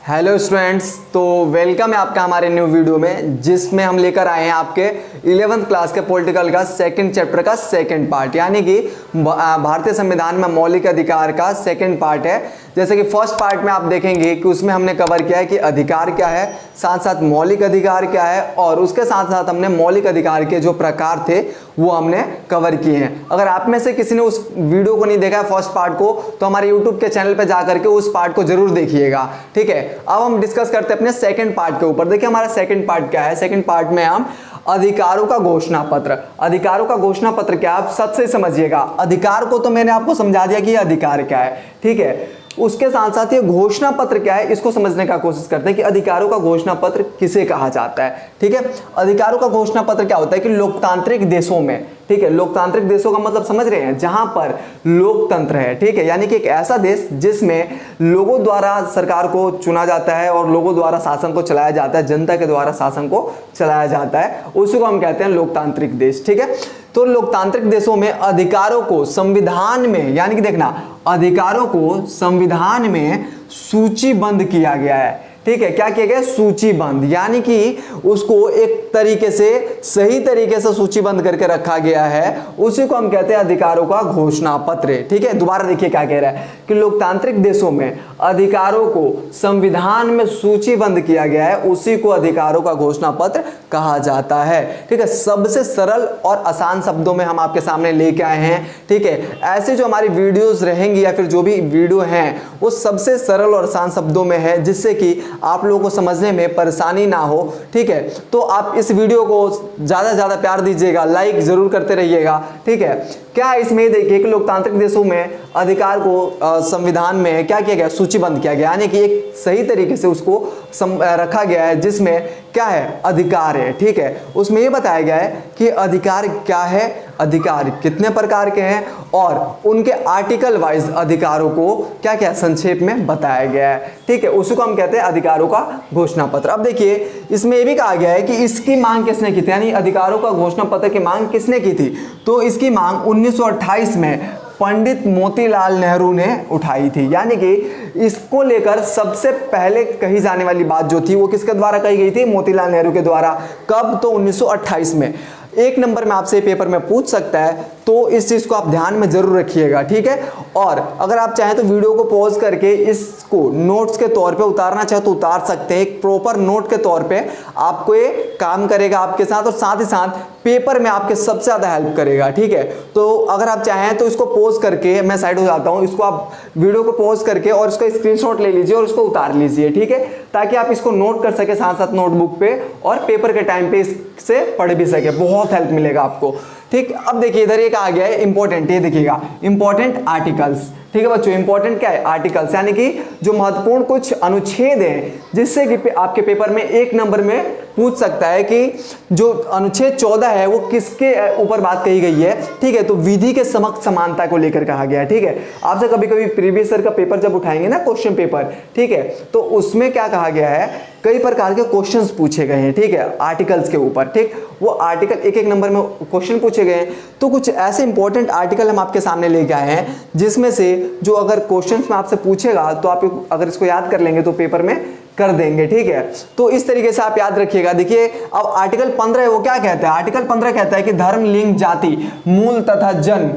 Hello students, तो welcome है आपका हमारे न्यू वीडियो में, जिसमें हम लेकर आए हैं आपके 11th क्लास के पॉलिटिकल का सेकंड चैप्टर का सेकंड पार्ट, यानी कि भारतीय संविधान में मौलिक अधिकार का सेकंड पार्ट है। जैसे कि फर्स्ट पार्ट में आप देखेंगे कि उसमें हमने कवर किया है कि अधिकार क्या है, साथ साथ मौलिक अधिकार क्या है, और उसके साथ साथ हमने मौलिक अधिकार के जो प्रकार थे वो हमने कवर किए हैं। अगर आप में से किसी ने उस वीडियो को नहीं देखा है फर्स्ट पार्ट को, तो हमारे यूट्यूब के चैनल पे जाकर के उस पार्ट को जरूर देखिएगा। ठीक है, अब हम डिस्कस करते हैं अपने सेकंड पार्ट के ऊपर। देखिए हमारा सेकंड पार्ट क्या है। सेकंड पार्ट में हम अधिकारों का घोषणा पत्र। अधिकारों का घोषणा पत्र क्या है, आप सच से समझिएगा। अधिकार को तो मैंने आपको समझा दिया कि ये अधिकार क्या है, ठीक है। उसके साथ साथ ये घोषणा पत्र क्या है, इसको समझने का कोशिश करते हैं कि अधिकारों का घोषणा पत्र किसे कहा जाता है। ठीक है, अधिकारों का घोषणा पत्र क्या होता है कि लोकतांत्रिक देशों में, ठीक है, लोकतांत्रिक देशों का मतलब समझ रहे हैं, जहां पर लोकतंत्र है, ठीक है, यानी कि एक ऐसा देश जिसमें लोगों द्वारा सरकार को चुना जाता है और लोगों द्वारा शासन को चलाया जाता है, जनता के द्वारा शासन को चलाया जाता है, उसी को हम कहते हैं लोकतांत्रिक देश। ठीक है, तो लोकतांत्रिक देशों में अधिकारों को संविधान में, यानी कि देखना, अधिकारों को संविधान में सूचीबद्ध किया गया है। ठीक है, क्या किया गया? सूचीबद्ध, यानी कि उसको एक तरीके से, सही तरीके से सूचीबद्ध करके रखा गया है। उसी को हम कहते हैं अधिकारों का घोषणा पत्र। ठीक है, दोबारा देखिए क्या कह रहा है कि लोकतांत्रिक देशों में अधिकारों को संविधान में सूचीबद्ध किया गया है, उसी को अधिकारों का घोषणा पत्र कहा जाता है। ठीक है, सबसे सरल और आसान शब्दों में हम आपके सामने लेके आए हैं। ठीक है, ऐसे जो हमारी वीडियोस रहेंगी या फिर जो भी वीडियो हैं वो सबसे सरल और आसान शब्दों में है, जिससे कि आप लोगों को समझने में परेशानी ना हो। ठीक है, तो आप इस वीडियो को ज्यादा से ज्यादा प्यार दीजिएगा, लाइक जरूर करते रहिएगा। ठीक है, क्या इसमें देखिए कि लोकतांत्रिक देशों में अधिकार को संविधान में क्या किया गया? सूचीबद्ध किया गया, यानी कि एक सही तरीके से उसको रखा गया है, जिसमें क्या है? अधिकार है। ठीक है, उसमें ये बताया गया है कि अधिकार क्या है, अधिकार कितने प्रकार के हैं, और उनके आर्टिकल वाइज अधिकारों को क्या क्या संक्षेप में बताया गया है। ठीक है, उसी को हम कहते हैं अधिकारों का घोषणा पत्र। अब देखिए इसमें ये भी कहा गया है कि इसकी मांग किसने की थी, यानी अधिकारों का घोषणा पत्र की मांग किसने की थी? तो इसकी मांग 1928 में पंडित मोतीलाल नेहरू ने उठाई थी, यानी कि इसको लेकर सबसे पहले कही जाने वाली बात जो थी वो किसके द्वारा कही गई थी? मोतीलाल नेहरू के द्वारा। कब? तो 1928 में। एक नंबर में आपसे पेपर में पूछ सकता है, तो इस चीज को आप ध्यान में जरूर रखिएगा। ठीक है, और अगर आप चाहें तो वीडियो को पॉज करके इसको नोट्स के तौर पे उतारना चाहे तो उतार सकते हैं। एक प्रॉपर नोट के तौर पे आपको ये काम करेगा आपके साथ, और साथ ही साथ पेपर में आपके सबसे ज्यादा हेल्प करेगा। ठीक है, तो अगर आप चाहें तो इसको पॉज करके, मैं साइड हो जाता हूं, इसको आप वीडियो को पॉज करके और इसका स्क्रीनशॉट ले लीजिए और इसको उतार लीजिए। ठीक है, ताकि आप इसको नोट कर सके साथ साथ नोटबुक पे, और पेपर के टाइम पे इससे पढ़ भी सके, बहुत हेल्प मिलेगा आपको। ठीक, अब देखिए इधर एक आ गया है इंपॉर्टेंट, ये देखिएगा इंपॉर्टेंट आर्टिकल्स। ठीक है बच्चों, इंपॉर्टेंट क्या है? आर्टिकल्स, यानी कि जो महत्वपूर्ण कुछ अनुच्छेद हैं, जिससे कि आपके पेपर में एक नंबर में पूछ सकता है कि जो अनुच्छेद 14 है वो किसके ऊपर बात कही गई है। ठीक है, तो विधि के समक्ष समानता को लेकर कहा गया है। ठीक है, आपसे कभी कभी प्रीवियस ईयर का पेपर जब उठाएंगे ना, क्वेश्चन पेपर, ठीक है, तो उसमें क्या कहा गया है, कई प्रकार के क्वेश्चंस पूछे गए हैं। ठीक है, आर्टिकल्स के ऊपर। ठीक, वो आर्टिकल एक एक नंबर में क्वेश्चन पूछे गए हैं। तो कुछ ऐसे इंपॉर्टेंट आर्टिकल हम आपके सामने लेके आए हैं, जिसमें से जो अगर क्वेश्चंस में आपसे पूछेगा तो आप अगर इसको याद कर लेंगे तो पेपर में कर देंगे। ठीक है, तो इस तरीके से आप याद रखिएगा। देखिए अब आर्टिकल 15 है, वो क्या कहता है? आर्टिकल 15 कहता है कि धर्म, लिंग, जाति, मूल तथा जन्म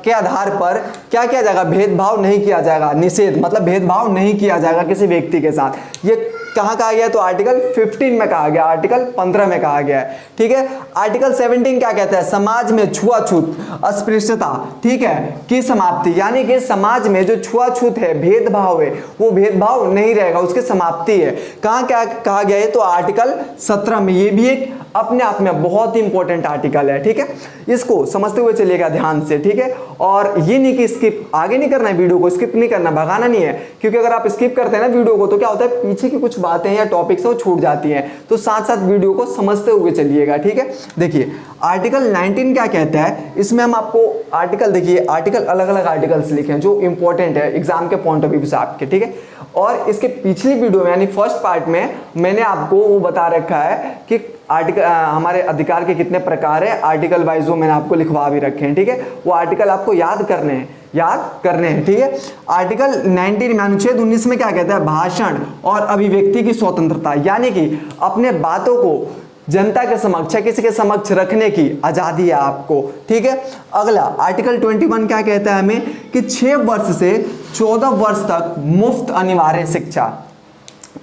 के आधार पर क्या किया जाएगा? भेदभाव नहीं किया जाएगा। निषेध मतलब भेदभाव नहीं किया जाएगा किसी व्यक्ति के साथ। ये कहाँ कहा गया है? तो आर्टिकल 15 में कहा गया, आर्टिकल 15 में कहा गया है। ठीक है, आर्टिकल 17 क्या कहता है? समाज में छुआछूत, अस्पृश्यता, ठीक है, की समाप्ति, यानी कि समाज में जो छुआछूत है, भेदभाव है, वो भेदभाव नहीं रहेगा, उसकी समाप्ति है। कहाँ क्या कहा गया है? तो आर्टिकल 17 में। ये भी एक अपने आप में बहुत ही इंपॉर्टेंट आर्टिकल है। ठीक है, इसको समझते हुए चलिएगा ध्यान से। ठीक है, और ये नहीं कि स्किप आगे नहीं करना है, वीडियो को स्किप नहीं करना, भगाना नहीं है, क्योंकि अगर आप स्किप करते हैं ना वीडियो को, तो क्या होता है, पीछे की कुछ बातें या टॉपिक्स वो छूट जाती हैं। तो साथ साथ वीडियो को समझते हुए चलिएगा। ठीक है, देखिए आर्टिकल 19 क्या कहता है, इसमें हम आपको आर्टिकल, देखिए आर्टिकल, अलग अलग आर्टिकल्स लिखे हैं जो इंपॉर्टेंट है एग्जाम के पॉइंट ऑफ व्यू से आपके। ठीक है, और इसके पिछली वीडियो में यानी फर्स्ट पार्ट में मैंने आपको वो बता रखा है कि आर्टिकल हमारे अधिकार के कितने प्रकार है, आर्टिकल वाइज वो मैंने आपको लिखवा भी रखे हैं। ठीक है, वो आर्टिकल आपको याद करने हैं। याद करने हैं, ठीक है। आर्टिकल 19 अनुच्छेद 19 में क्या कहता है, भाषण और अभिव्यक्ति की स्वतंत्रता, यानी कि अपने बातों को जनता के समक्ष या किसी के समक्ष रखने की आजादी है आपको, ठीक है। अगला आर्टिकल 21 क्या कहता है हमें कि 6 वर्ष से 14 वर्ष तक मुफ्त अनिवार्य शिक्षा।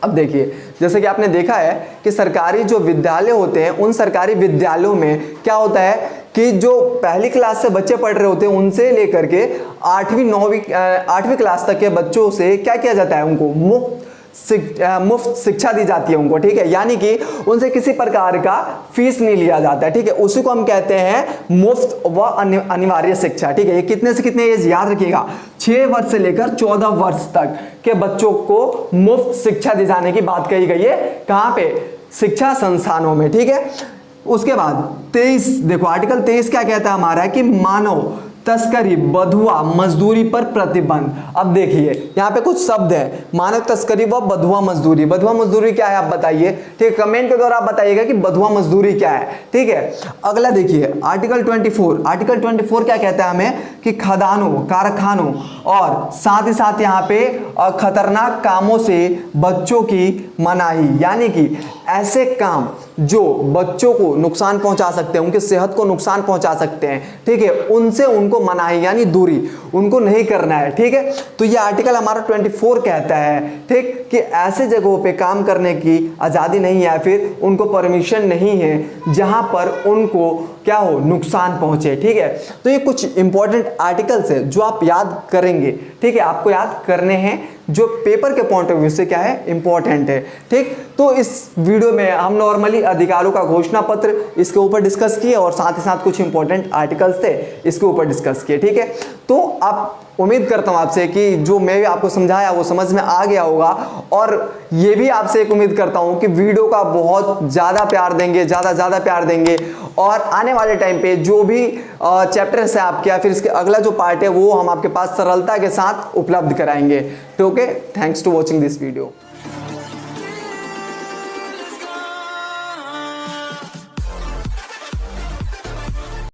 अब देखिए, जैसे कि आपने देखा है कि सरकारी जो विद्यालय होते हैं, उन सरकारी विद्यालयों में क्या होता है कि जो पहली क्लास से बच्चे पढ़ रहे होते हैं उनसे लेकर के 8वीं क्लास तक के बच्चों से क्या किया जाता है, उनको मुफ्त शिक्षा दी जाती है उनको, ठीक है। यानी कि उनसे किसी प्रकार का फीस नहीं लिया जाता है, ठीक है। उसी को हम कहते हैं मुफ्त व अनिवार्य शिक्षा, ठीक है। ये कितने से कितने एज याद रखिएगा, 6 वर्ष से लेकर 14 वर्ष तक के बच्चों को मुफ्त शिक्षा दी जाने की बात कही गई है। कहां पे, शिक्षा संस्थानों में, ठीक है। उसके बाद 23 देखो, आर्टिकल 23 क्या कहता है हमारा कि मानव तस्करी, बधुआ मजदूरी पर प्रतिबंध। अब देखिए यहाँ पे कुछ शब्द है, मानव तस्करी व बधुआ मजदूरी। बधुआ मजदूरी क्या है आप बताइए, ठीक है। कमेंट के द्वारा आप बताइएगा कि बधुआ मजदूरी क्या है, ठीक है। अगला देखिए आर्टिकल 24। आर्टिकल 24 क्या कहता है हमें कि खदानों, कारखानों और साथ ही साथ यहाँ पे खतरनाक कामों से बच्चों की मनाही, यानी कि ऐसे काम जो बच्चों को नुकसान पहुंचा सकते हैं, उनकी सेहत को नुकसान पहुंचा सकते हैं, ठीक है, उनसे उनको मनाही यानी दूरी, उनको नहीं करना है, ठीक है। तो ये आर्टिकल हमारा 24 कहता है, ठीक, कि ऐसे जगहों पे काम करने की आज़ादी नहीं है, फिर उनको परमिशन नहीं है जहां पर उनको क्या हो, नुकसान पहुंचे, ठीक है। तो ये कुछ इंपॉर्टेंट आर्टिकल्स है जो आप याद करेंगे, ठीक है, आपको याद करने हैं, जो पेपर के पॉइंट ऑफ व्यू से क्या है, इंपॉर्टेंट है, ठीक। तो इस वीडियो में हम नॉर्मली अधिकारों का घोषणा पत्र इसके ऊपर डिस्कस किए और साथ ही साथ कुछ इंपॉर्टेंट आर्टिकल्स थे इसके ऊपर डिस्कस किए, ठीक है। तो आप उम्मीद करता हूं आपसे कि जो मैं आपको समझाया वो समझ में आ गया होगा, और ये भी आपसे एक उम्मीद करता हूं कि वीडियो का बहुत ज़्यादा प्यार देंगे, ज़्यादा प्यार देंगे, और आने वाले टाइम पे जो भी चैप्टर्स है आपके या फिर इसके अगला जो पार्ट है वो हम आपके पास सरलता के साथ उपलब्ध कराएंगे, ठीक है। Thanks to watching this video.